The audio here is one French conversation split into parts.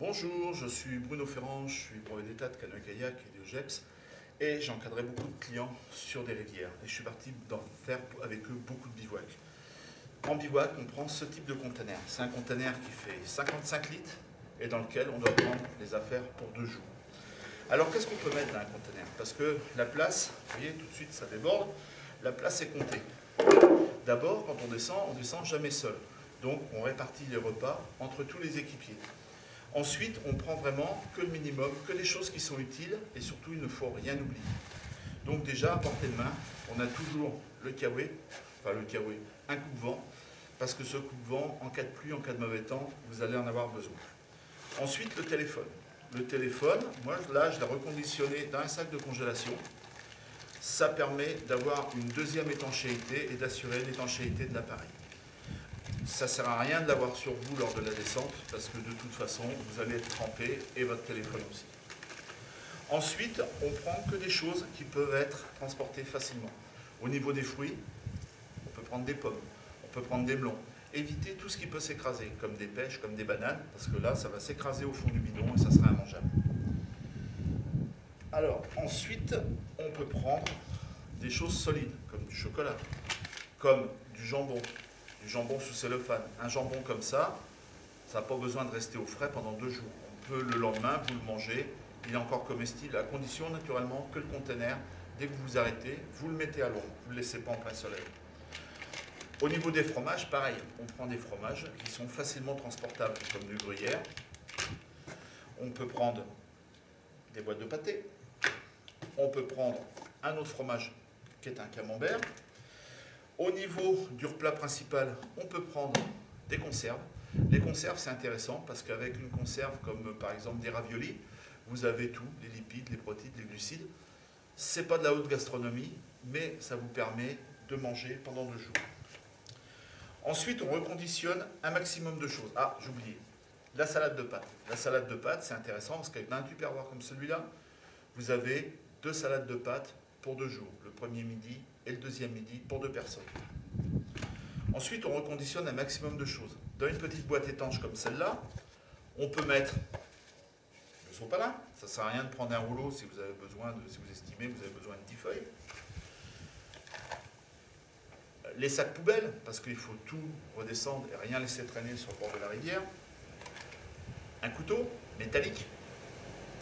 Bonjour, je suis Bruno Ferrand, je suis brevet d'état de canoë-kayak et de GEPS et j'ai encadré beaucoup de clients sur des rivières et je suis parti d'en faire avec eux beaucoup de bivouac. En bivouac, on prend ce type de conteneur. C'est un conteneur qui fait 55 litres et dans lequel on doit prendre les affaires pour 2 jours. Alors qu'est-ce qu'on peut mettre dans un conteneur? Parce que la place, vous voyez, tout de suite ça déborde, la place est comptée. D'abord, quand on descend jamais seul. Donc on répartit les repas entre tous les équipiers. Ensuite, on prend vraiment que le minimum, que les choses qui sont utiles, et surtout, il ne faut rien oublier. Donc déjà, à portée de main, on a toujours le kawaii, un coupe-vent, parce que ce coupe-vent, en cas de pluie, en cas de mauvais temps, vous allez en avoir besoin. Ensuite, le téléphone. Le téléphone, moi, là, je l'ai reconditionné dans un sac de congélation. Ça permet d'avoir une deuxième étanchéité et d'assurer l'étanchéité de l'appareil. Ça ne sert à rien de l'avoir sur vous lors de la descente parce que de toute façon, vous allez être trempé et votre téléphone aussi. Ensuite, on prend que des choses qui peuvent être transportées facilement. Au niveau des fruits, on peut prendre des pommes, on peut prendre des melons. Évitez tout ce qui peut s'écraser, comme des pêches, comme des bananes, parce que là, ça va s'écraser au fond du bidon et ça sera immangeable. Alors, ensuite, on peut prendre des choses solides, comme du chocolat, comme du jambon sous cellophane. Un jambon comme ça n'a pas besoin de rester au frais pendant 2 jours. On peut le lendemain, vous le mangez, il est encore comestible, à condition naturellement que le conteneur, dès que vous vous arrêtez, vous le mettez à l'ombre, vous ne le laissez pas en plein soleil. Au niveau des fromages, pareil, on prend des fromages qui sont facilement transportables, comme du gruyère. On peut prendre des boîtes de pâté. On peut prendre un autre fromage qui est un camembert. Au niveau du replat principal, on peut prendre des conserves. Les conserves, c'est intéressant parce qu'avec une conserve comme par exemple des raviolis, vous avez tout, les lipides, les protéines, les glucides. Ce n'est pas de la haute gastronomie, mais ça vous permet de manger pendant 2 jours. Ensuite, on reconditionne un maximum de choses. Ah, j'ai oublié, la salade de pâtes. La salade de pâtes, c'est intéressant parce qu'avec un tupperware comme celui-là, vous avez 2 salades de pâtes pour 2 jours. Le premier midi et le deuxième midi pour 2 personnes. Ensuite, on reconditionne un maximum de choses. Dans une petite boîte étanche comme celle-là, on peut mettre le sopalin. Ça ne sert à rien de prendre un rouleau si vous avez besoin si vous estimez que vous avez besoin de 10 feuilles. Les sacs poubelles, parce qu'il faut tout redescendre et rien laisser traîner sur le bord de la rivière. Un couteau métallique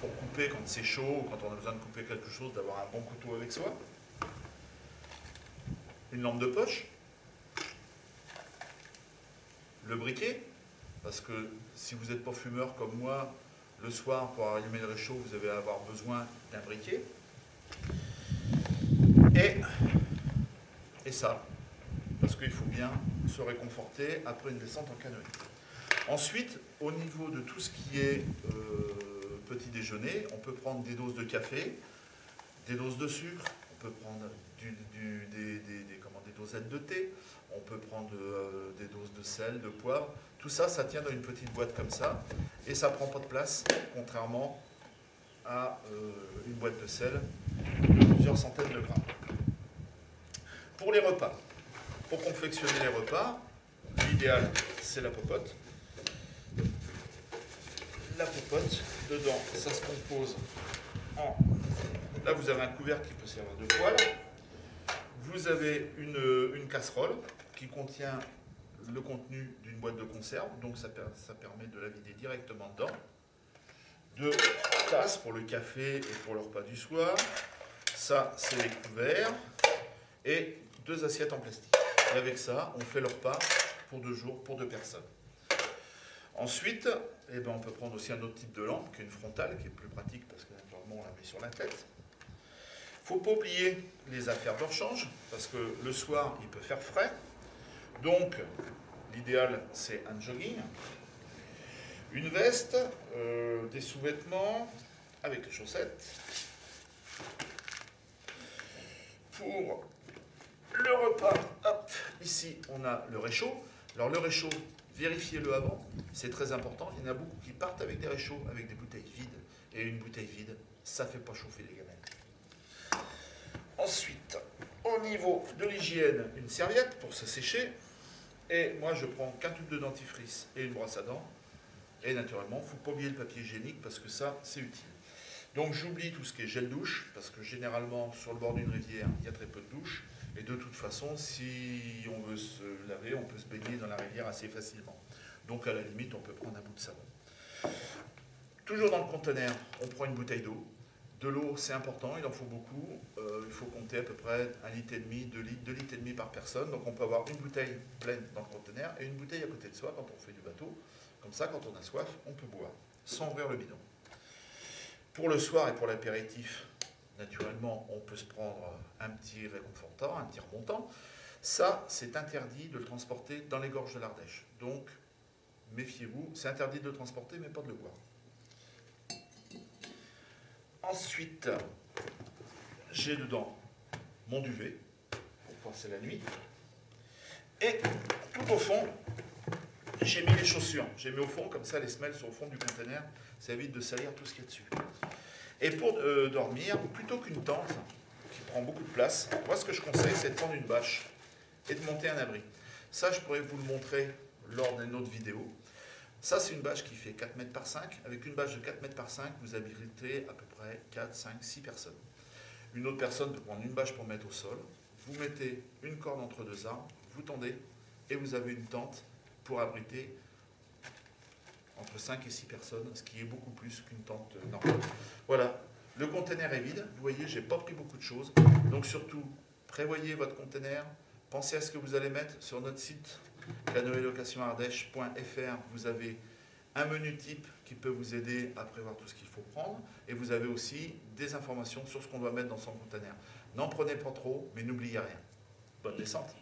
pour couper quand c'est chaud ou quand on a besoin de couper quelque chose, d'avoir un bon couteau avec soi. Une lampe de poche. Le briquet, parce que si vous n'êtes pas fumeur comme moi, le soir, pour allumer le réchaud, vous allez avoir besoin d'un briquet. Et ça, parce qu'il faut bien se réconforter après une descente en canoë. Ensuite, au niveau de tout ce qui est petit déjeuner, on peut prendre des doses de café, des doses de sucre, on peut prendre des dosettes de thé, on peut prendre des doses de sel, de poivre. Tout ça, ça tient dans une petite boîte comme ça et ça ne prend pas de place, contrairement à une boîte de sel de plusieurs centaines de grammes. Pour les repas, pour confectionner les repas, l'idéal, c'est la popote. La popote, dedans, ça se compose en... Là, vous avez un couvercle qui peut servir de poêle. Vous avez une casserole qui contient le contenu d'une boîte de conserve, donc ça permet de la vider directement dedans. 2 tasses pour le café et pour le repas du soir. Ça, c'est les couverts. Et 2 assiettes en plastique. Et avec ça, on fait le repas pour 2 jours, pour 2 personnes. Ensuite, eh ben, on peut prendre aussi un autre type de lampe, qui est une frontale, qui est plus pratique parce que naturellement, on la met sur la tête. Il ne faut pas oublier les affaires de rechange, parce que le soir, il peut faire frais. Donc, l'idéal, c'est un jogging, une veste, des sous-vêtements, avec les chaussettes. Pour le repas, hop, ici, on a le réchaud. Alors, le réchaud, vérifiez-le avant, c'est très important. Il y en a beaucoup qui partent avec des réchauds, avec des bouteilles vides. Et une bouteille vide, ça ne fait pas chauffer les gamètes. Ensuite, au niveau de l'hygiène, une serviette pour se sécher. Et moi, je prends qu'un tube de dentifrice et une brosse à dents. Et naturellement, il ne faut pas oublier le papier hygiénique parce que ça, c'est utile. Donc j'oublie tout ce qui est gel douche, parce que généralement, sur le bord d'une rivière, il y a très peu de douches. Et de toute façon, si on veut se laver, on peut se baigner dans la rivière assez facilement. Donc à la limite, on peut prendre un bout de savon. Toujours dans le conteneur, on prend une bouteille d'eau. De l'eau, c'est important, il en faut beaucoup. Il faut compter à peu près 1,5 litre, 2 litres et demi par personne. Donc on peut avoir une bouteille pleine dans le conteneur et une bouteille à côté de soi quand on fait du bateau. Comme ça, quand on a soif, on peut boire, sans ouvrir le bidon. Pour le soir et pour l'apéritif, naturellement, on peut se prendre un petit réconfortant, un petit remontant. Ça, c'est interdit de le transporter dans les gorges de l'Ardèche. Donc, méfiez-vous, c'est interdit de le transporter, mais pas de le boire. Ensuite, j'ai dedans mon duvet, pour passer la nuit. Et tout au fond, j'ai mis les chaussures. J'ai mis au fond, comme ça les semelles sont au fond du conteneur. Ça évite de salir tout ce qu'il y a dessus. Et pour dormir, plutôt qu'une tente, qui prend beaucoup de place, moi ce que je conseille, c'est de prendre une bâche et de monter un abri. Ça, je pourrais vous le montrer lors d'une autre vidéo. Ça, c'est une bâche qui fait 4 mètres par 5. Avec une bâche de 4 mètres par 5, vous abritez à peu près 4, 5, 6 personnes. Une autre personne peut prendre une bâche pour mettre au sol. Vous mettez une corde entre deux arbres, vous tendez, et vous avez une tente pour abriter entre 5 et 6 personnes, ce qui est beaucoup plus qu'une tente normale. Voilà, le conteneur est vide. Vous voyez, j'ai pas pris beaucoup de choses. Donc surtout, prévoyez votre conteneur. Pensez à ce que vous allez mettre sur notre site canoë-location-ardèche.fr. Vous avez un menu type qui peut vous aider à prévoir tout ce qu'il faut prendre. Et vous avez aussi des informations sur ce qu'on doit mettre dans son conteneur. N'en prenez pas trop, mais n'oubliez rien. Bonne descente.